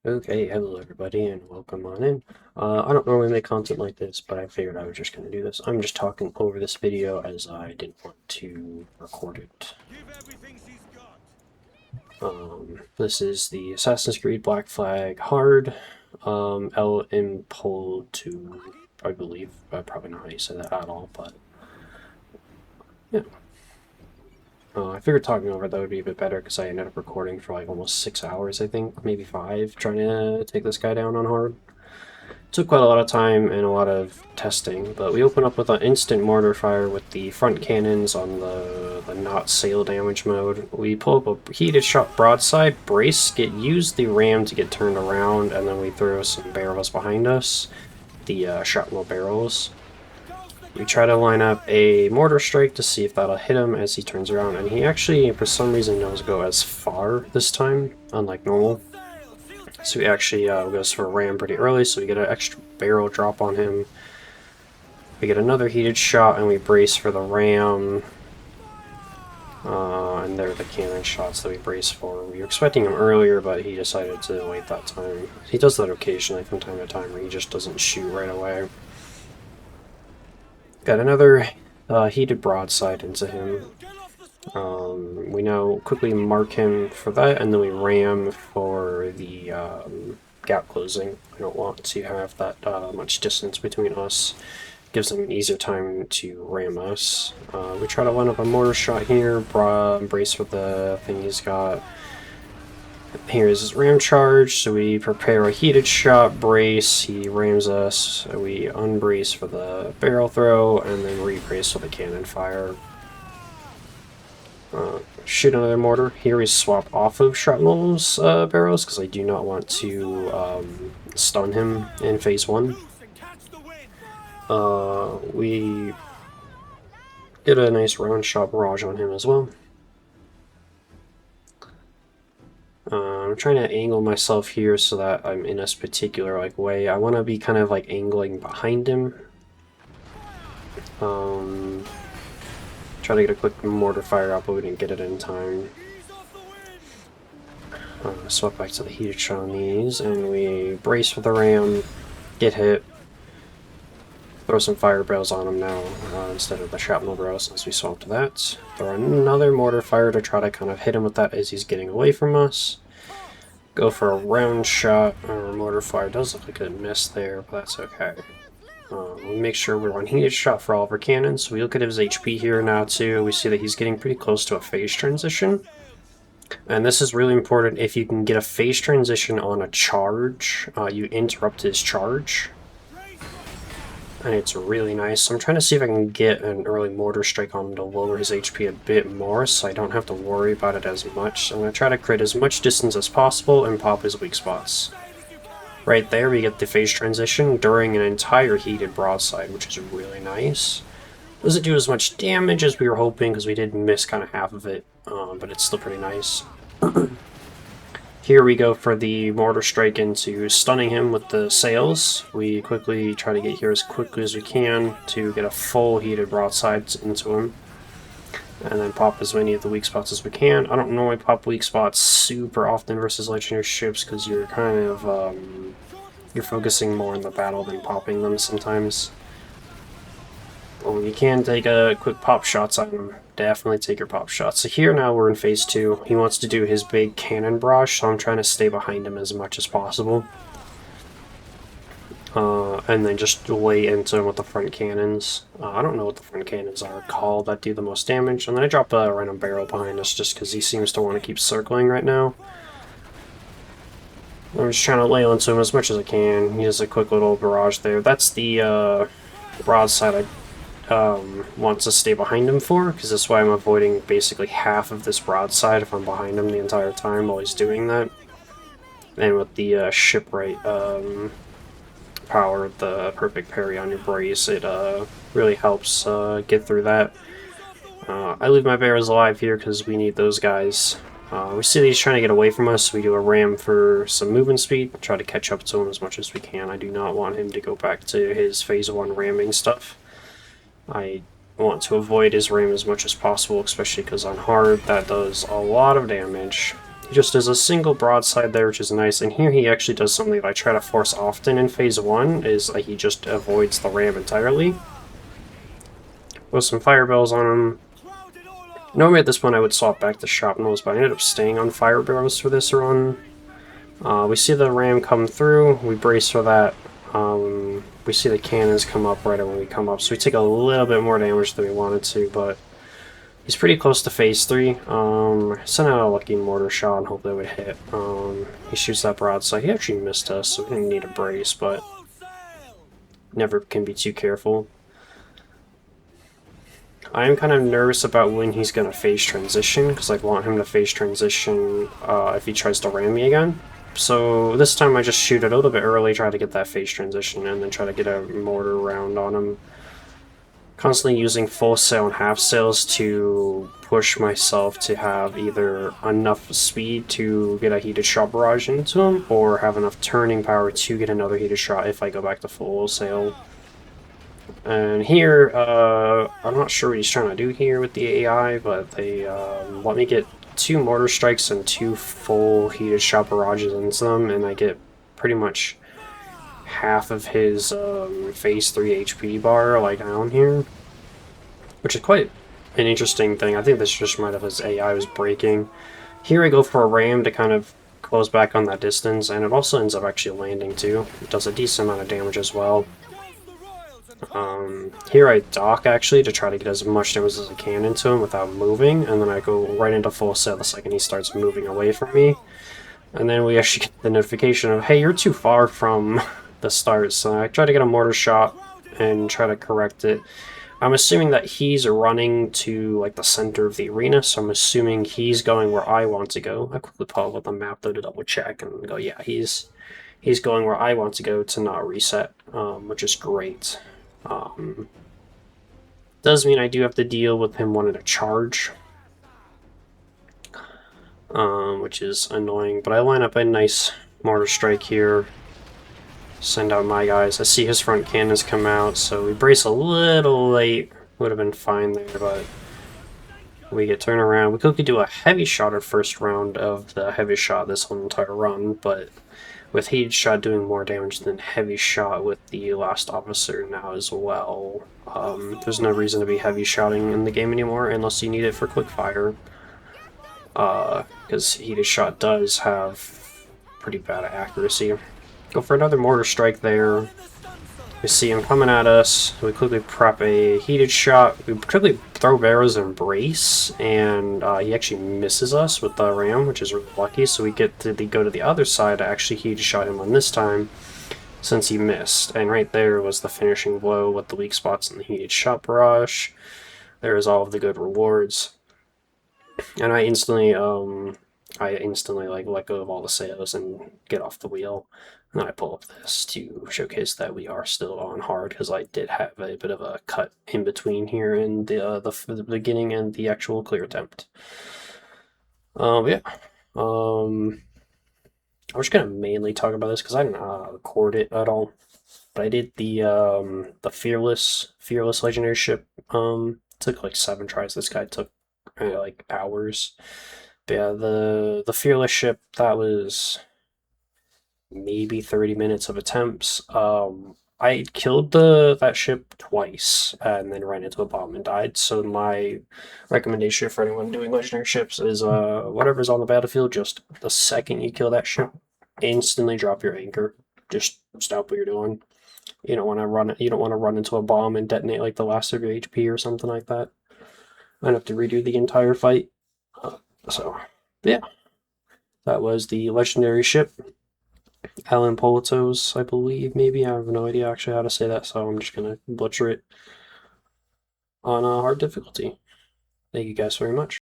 Okay, hello everybody and welcome on in. I don't normally make content like this, but I figured I was just going to do this. I'm just talking over this video as I didn't want to record it. This is the Assassin's Creed Black Flag Hard, El Impoluto, I believe. I probably know how you say that at all, but yeah. I figured talking over that would be a bit better because I ended up recording for like almost 6 hours, I think, maybe 5, trying to take this guy down on hard. Took quite a lot of time and a lot of testing, but we open up with an instant mortar fire with the front cannons on the not sail damage mode. We pull up a heated shot broadside, brace, use the ram to get turned around, and then we throw some barrels behind us, the shrapnel barrels. We try to line up a mortar strike to see if that'll hit him as he turns around, and he actually, for some reason, knows go as far this time, unlike normal. So he actually goes for a ram pretty early, so we get an extra barrel drop on him. We get another heated shot, and we brace for the ram. And they're the cannon shots that we brace for. We were expecting him earlier, but he decided to wait that time. He does that occasionally from time to time, where he just doesn't shoot right away. Got another heated broadside into him. We now quickly mark him for that, and then we ram for the gap closing. I don't want to have that much distance between us. Gives them an easier time to ram us. We try to line up a mortar shot here, brace for the thing he's got. Here's his ram charge, so we prepare a heated shot, brace, he rams us, we unbrace for the barrel throw, and then rebrace for the cannon fire. Shoot another mortar. Here we swap off of shrapnel's barrels because I do not want to stun him in phase 1. We get a nice round shot barrage on him as well. I'm trying to angle myself here so that I'm in a particular way. I want to be kind of angling behind him. Try to get a quick mortar fire out, but we didn't get it in time. Swap back to the heated shot on these, and we brace for the ram, get hit, throw some fire barrels on him now instead of the shrapnel barrels since we swapped that. Throw another mortar fire to try to kind of hit him with that as he's getting away from us. Go for a round shot. Our mortar fire does look like a miss there, but that's okay. We make sure we're on heated shot for all of our cannons. We look at his HP here now too. We see that he's getting pretty close to a phase transition. And this is really important. If you can get a phase transition on a charge, you interrupt his charge. And it's really nice. So I'm trying to see if I can get an early mortar strike on him to lower his HP a bit more so I don't have to worry about it as much. I'm going to try to create as much distance as possible and pop his weak spots. Right there we get the phase transition during an entire heated broadside, which is really nice. Doesn't do as much damage as we were hoping because we did miss kind of half of it, but it's still pretty nice. Here we go for the mortar strike into stunning him with the sails. We quickly try to get here as quickly as we can to get a full heated broadside into him. And then pop as many of the weak spots as we can. I don't normally pop weak spots super often versus legendary ships because you're kind of, you're focusing more on the battle than popping them sometimes. Well, you can take a quick pop shots on him. Definitely take your pop shots. So here now we're in phase 2. He wants to do his big cannon barrage, so I'm trying to stay behind him as much as possible. And then just lay into him with the front cannons. I don't know what the front cannons are called that do the most damage. And then I drop a random barrel behind us just because he seems to want to keep circling right now. I'm just trying to lay into him as much as I can. He has a quick little barrage there. That's the broadside I want to stay behind him for, because that's why I'm avoiding basically half of this broadside if I'm behind him the entire time while he's doing that. And with the shipwright power, the perfect parry on your brace, it really helps get through that. I leave my barrels alive here because we need those guys. We see that he's trying to get away from us. We do a ram for some movement speed, try to catch up to him as much as we can. I do not want him to go back to his phase 1 ramming stuff. I want to avoid his ram as much as possible, especially because on hard that does a lot of damage. He just does a single broadside there, which is nice, and here he actually does something that I try to force often in Phase 1, is like he just avoids the ram entirely. Throw some fire bells on him. Normally at this point I would swap back to shrapnels, but I ended up staying on fire barrels for this run. We see the ram come through, we brace for that. We see the cannons come up right when we come up, so we take a little bit more damage than we wanted to, but he's pretty close to Phase 3. Sent out a lucky mortar shot and hopefully it would hit. He shoots that broadside. He actually missed us, so we didn't need a brace, but never can be too careful. I am kind of nervous about when he's going to phase transition, because I want him to phase transition if he tries to ram me again. So this time I just shoot a little bit early, try to get that phase transition, and then try to get a mortar round on him. Constantly using full sail and half sails to push myself to have either enough speed to get a heated shot barrage into him, or have enough turning power to get another heated shot if I go back to full sail. And here, I'm not sure what he's trying to do here with the AI, but they let me get 2 mortar strikes and 2 full heated shot barrages into them, and I get pretty much half of his Phase 3 HP bar, like, down here. Which is quite an interesting thing. I think this just might have his AI was breaking. Here I go for a ram to kind of close back on that distance, and it also ends up actually landing too. It does a decent amount of damage as well. Here I dock actually to try to get as much damage as I can into him without moving, and then I go right into full sail the second he starts moving away from me. And then we actually get the notification of, hey, you're too far from the start, so I try to get a mortar shot and try to correct it. I'm assuming that he's running to like the center of the arena, so I'm assuming he's going where I want to go. I quickly pull up the map though to double check and go, yeah, he's going where I want to go to not reset, which is great. Does mean I do have to deal with him wanting to charge, which is annoying, but I line up a nice mortar strike here, send out my guys. I see his front cannons come out, so we brace a little late. Would have been fine there, but we get turned around. We could do a heavy shot at first round of the heavy shot this whole entire run, but with heated shot doing more damage than heavy shot with the last officer now as well, there's no reason to be heavy shotting in the game anymore unless you need it for quick fire, because heated shot does have pretty bad accuracy. Go for another mortar strike there. We see him coming at us. We quickly prep a heated shot. We quickly throw arrows and brace, and he actually misses us with the ram, which is really lucky. So we get to go to the other side to actually heated shot him on this time, since he missed. And right there was the finishing blow with the weak spots in the heated shot barrage. There is all of the good rewards, and I instantly like let go of all the sails and get off the wheel. And then I pull up this to showcase that we are still on hard, because I did have a bit of a cut in between here in the beginning and the actual clear attempt. Yeah. I'm just gonna mainly talk about this because I didn't record it at all. But I did the fearless legendary ship. Took like 7 tries. This guy took like hours. But yeah, the fearless ship, that was maybe 30 minutes of attempts. I killed that ship twice and then ran into a bomb and died. So my recommendation for anyone doing legendary ships is whatever's on the battlefield, just the second you kill that ship, instantly drop your anchor. Just stop what you're doing. You don't want to run into a bomb and detonate like the last of your HP or something like that. I'd have to redo the entire fight. So yeah, that was the legendary ship. Impolutos, I believe, maybe. I have no idea actually how to say that, so I'm just gonna butcher it on a hard difficulty. Thank you guys very much.